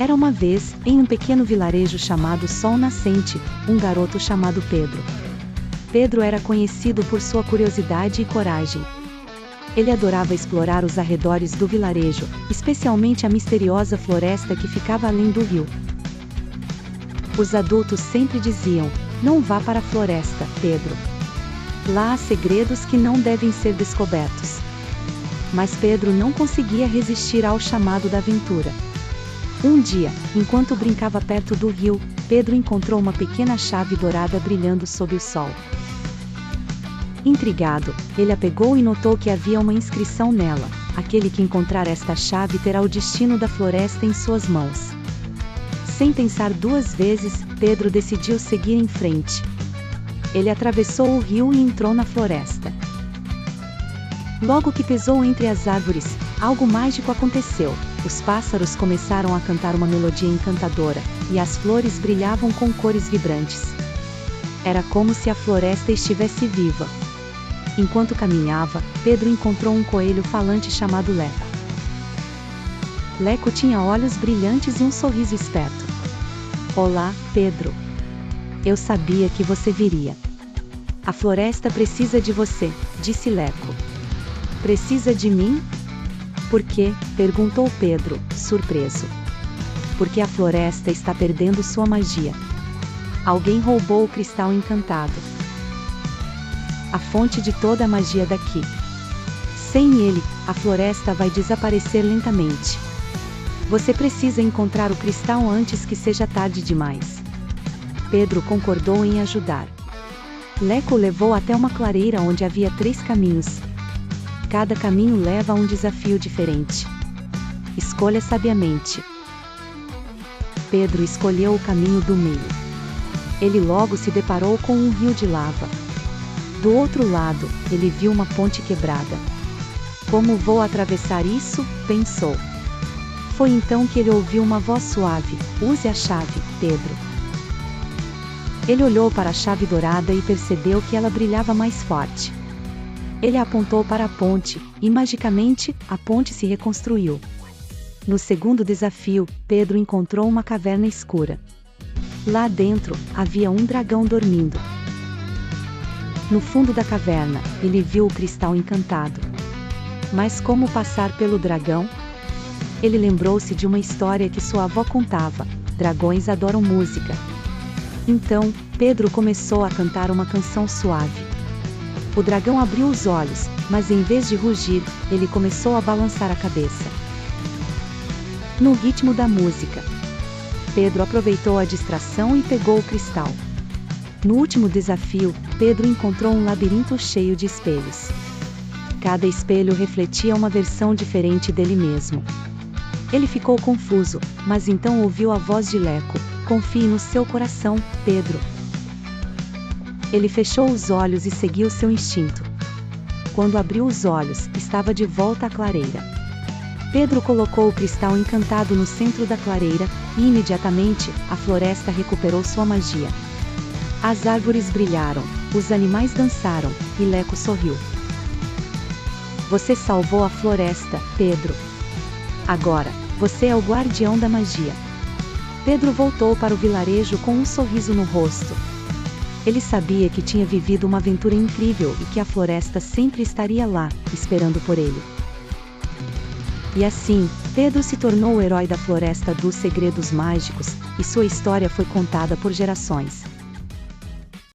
Era uma vez, em um pequeno vilarejo chamado Sol Nascente, um garoto chamado Pedro. Pedro era conhecido por sua curiosidade e coragem. Ele adorava explorar os arredores do vilarejo, especialmente a misteriosa floresta que ficava além do rio. Os adultos sempre diziam: "Não vá para a floresta, Pedro. Lá há segredos que não devem ser descobertos." Mas Pedro não conseguia resistir ao chamado da aventura. Um dia, enquanto brincava perto do rio, Pedro encontrou uma pequena chave dourada brilhando sob o sol. Intrigado, ele a pegou e notou que havia uma inscrição nela: "Aquele que encontrar esta chave terá o destino da floresta em suas mãos." Sem pensar duas vezes, Pedro decidiu seguir em frente. Ele atravessou o rio e entrou na floresta. Logo que pisou entre as árvores, algo mágico aconteceu. Os pássaros começaram a cantar uma melodia encantadora, e as flores brilhavam com cores vibrantes. Era como se a floresta estivesse viva. Enquanto caminhava, Pedro encontrou um coelho falante chamado Leco. Leco tinha olhos brilhantes e um sorriso esperto. "Olá, Pedro. Eu sabia que você viria. A floresta precisa de você", disse Leco. "Precisa de mim? Por quê?", perguntou Pedro, surpreso. "Porque a floresta está perdendo sua magia. Alguém roubou o cristal encantado. A fonte de toda a magia daqui. Sem ele, a floresta vai desaparecer lentamente. Você precisa encontrar o cristal antes que seja tarde demais." Pedro concordou em ajudar. Leco o levou até uma clareira onde havia 3 caminhos. Cada caminho leva a um desafio diferente. Escolha sabiamente. Pedro escolheu o caminho do meio. Ele logo se deparou com um rio de lava. Do outro lado, ele viu uma ponte quebrada. "Como vou atravessar isso?", pensou. Foi então que ele ouviu uma voz suave: "Use a chave, Pedro." Ele olhou para a chave dourada e percebeu que ela brilhava mais forte. Ele a apontou para a ponte, e magicamente, a ponte se reconstruiu. No segundo desafio, Pedro encontrou uma caverna escura. Lá dentro, havia um dragão dormindo. No fundo da caverna, ele viu o cristal encantado. Mas como passar pelo dragão? Ele lembrou-se de uma história que sua avó contava: "Dragões adoram música." Então, Pedro começou a cantar uma canção suave. O dragão abriu os olhos, mas em vez de rugir, ele começou a balançar a cabeça. No ritmo da música, Pedro aproveitou a distração e pegou o cristal. No último desafio, Pedro encontrou um labirinto cheio de espelhos. Cada espelho refletia uma versão diferente dele mesmo. Ele ficou confuso, mas então ouviu a voz de Leco: "Confie no seu coração, Pedro." Ele fechou os olhos e seguiu seu instinto. Quando abriu os olhos, estava de volta à clareira. Pedro colocou o cristal encantado no centro da clareira, e imediatamente, a floresta recuperou sua magia. As árvores brilharam, os animais dançaram, e Leco sorriu. "Você salvou a floresta, Pedro. Agora, você é o guardião da magia." Pedro voltou para o vilarejo com um sorriso no rosto. Ele sabia que tinha vivido uma aventura incrível e que a floresta sempre estaria lá, esperando por ele. E assim, Pedro se tornou o herói da Floresta dos Segredos Mágicos, e sua história foi contada por gerações.